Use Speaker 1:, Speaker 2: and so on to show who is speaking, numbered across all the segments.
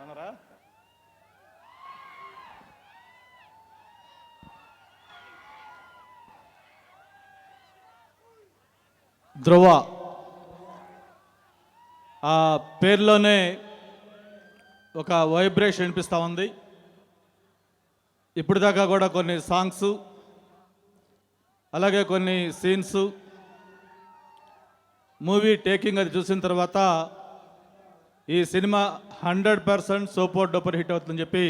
Speaker 1: అనరా ధ్రువ ఆ పేరులోనే ఒక వైబ్రేషన్ వినిపిస్తూ ఉంది. ఇప్పుడు దాకా కూడా కొన్ని సాంగ్స్ అలాగే కొన్ని సీన్స్ మూవీ టేకింగ్ అది చూసిన తర్వాత ఈ సినిమా 100% సూపర్ డూపర్ హిట్ అవుతుందని చెప్పి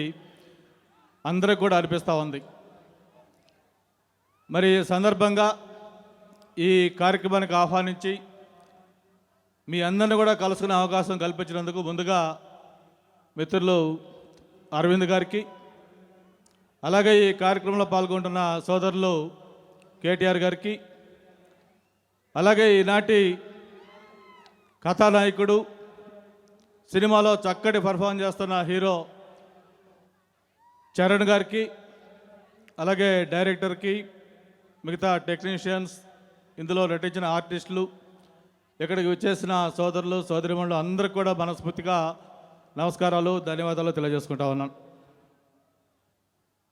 Speaker 1: అందరికి కూడా అనిపిస్తూ ఉంది. మరి ఈ సందర్భంగా ఈ కార్యక్రమానికి ఆహ్వానించి మీ అందరిని కూడా కలుసుకునే అవకాశం కల్పించినందుకు ముందుగా మిత్రులు అరవింద్ గారికి, అలాగే ఈ కార్యక్రమంలో పాల్గొంటున్న సోదరులు కేటీఆర్ గారికి, అలాగే ఈనాటి కథానాయకుడు సినిమాలో చక్కటి పర్ఫార్మ్ చేస్తున్న హీరో చరణ్ గారికి, అలాగే డైరెక్టర్కి, మిగతా టెక్నీషియన్స్, ఇందులో నటించిన ఆర్టిస్టులు, ఇక్కడికి వచ్చేసిన సోదరులు సోదరిమణులు అందరికీ కూడా మనస్ఫూర్తిగా నమస్కారాలు, ధన్యవాదాలు తెలియజేసుకుంటా ఉన్నాను.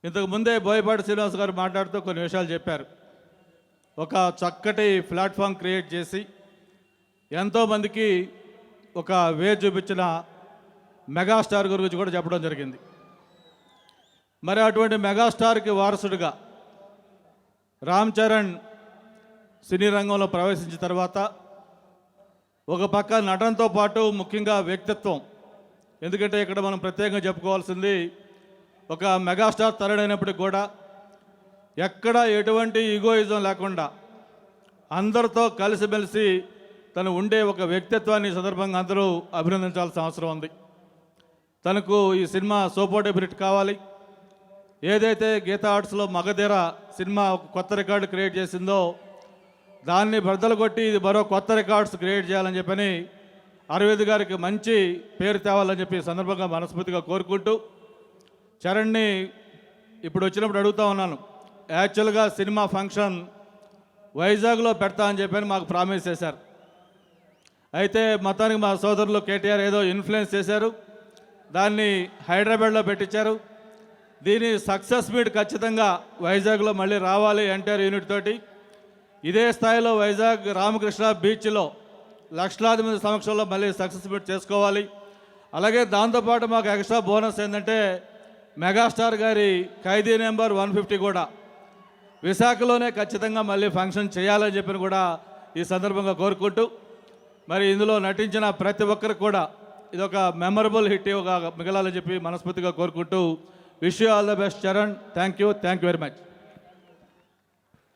Speaker 1: ఇంతకు ముందే బోయపాటి శ్రీనివాస్ గారు మాట్లాడుతూ కొన్ని విషయాలు చెప్పారు. ఒక చక్కటి ప్లాట్ఫామ్ క్రియేట్ చేసి ఎంతోమందికి ఒక వే చూపించిన మెగాస్టార్ గురించి కూడా చెప్పడం జరిగింది. మరి అటువంటి మెగాస్టార్కి వారసుడిగా రామ్ చరణ్ సినీ రంగంలో ప్రవేశించిన తర్వాత ఒక పక్క నటనతో పాటు ముఖ్యంగా వ్యక్తిత్వం, ఎందుకంటే ఇక్కడ మనం ప్రత్యేకంగా చెప్పుకోవాల్సింది ఒక మెగాస్టార్ తరుడైనప్పటికి కూడా ఎక్కడ ఎటువంటి ఈగోయిజం లేకుండా అందరితో కలిసిమెలిసి తను ఉండే ఒక వ్యక్తిత్వాన్ని సందర్భంగా అందరూ అభినందించాల్సిన అవసరం ఉంది. తనకు ఈ సినిమా సూపర్ డూపర్ హిట్ కావాలి. ఏదైతే గీతా ఆర్ట్స్లో మగధీర సినిమా ఒక కొత్త రికార్డు క్రియేట్ చేసిందో దాన్ని బద్దలు కొట్టి ఇది మరో కొత్త రికార్డ్స్ క్రియేట్ చేయాలని చెప్పని అరవింద్ గారికి మంచి పేరు తేవాలని చెప్పి సందర్భంగా మనస్ఫూర్తిగా కోరుకుంటూ, చరణ్ని ఇప్పుడు వచ్చినప్పుడు అడుగుతూ ఉన్నాను, యాక్చువల్గా సినిమా ఫంక్షన్ వైజాగ్లో పెడతా అని చెప్పని మాకు ప్రామిస్ చేశారు. అయితే మొత్తానికి మా సోదరులు కేటీఆర్ ఏదో ఇన్ఫ్లుయెన్స్ చేశారు, దాన్ని హైదరాబాద్లో పెట్టించారు. దీని సక్సెస్ మీట్ ఖచ్చితంగా వైజాగ్లో మళ్ళీ రావాలి ఎన్టీఆర్ యూనిట్ తోటి. ఇదే స్థాయిలో వైజాగ్ రామకృష్ణ బీచ్లో లక్షలాది మంది సమక్షంలో మళ్ళీ సక్సెస్ మీట్ చేసుకోవాలి. అలాగే దాంతోపాటు మాకు ఎక్స్ట్రా బోనస్ ఏంటంటే మెగాస్టార్ గారి ఖైదీ నెంబర్ 150 కూడా విశాఖలోనే ఖచ్చితంగా మళ్ళీ ఫంక్షన్ చేయాలని చెప్పి కూడా ఈ సందర్భంగా కోరుకుంటూ, మరి ఇందులో నటించిన ప్రతి ఒక్కరికి కూడా ఇదొక మెమరబుల్ హిట్ మిగలాలని చెప్పి మనస్ఫూర్తిగా కోరుకుంటూ, wish you all the best Charan. Thank you very much.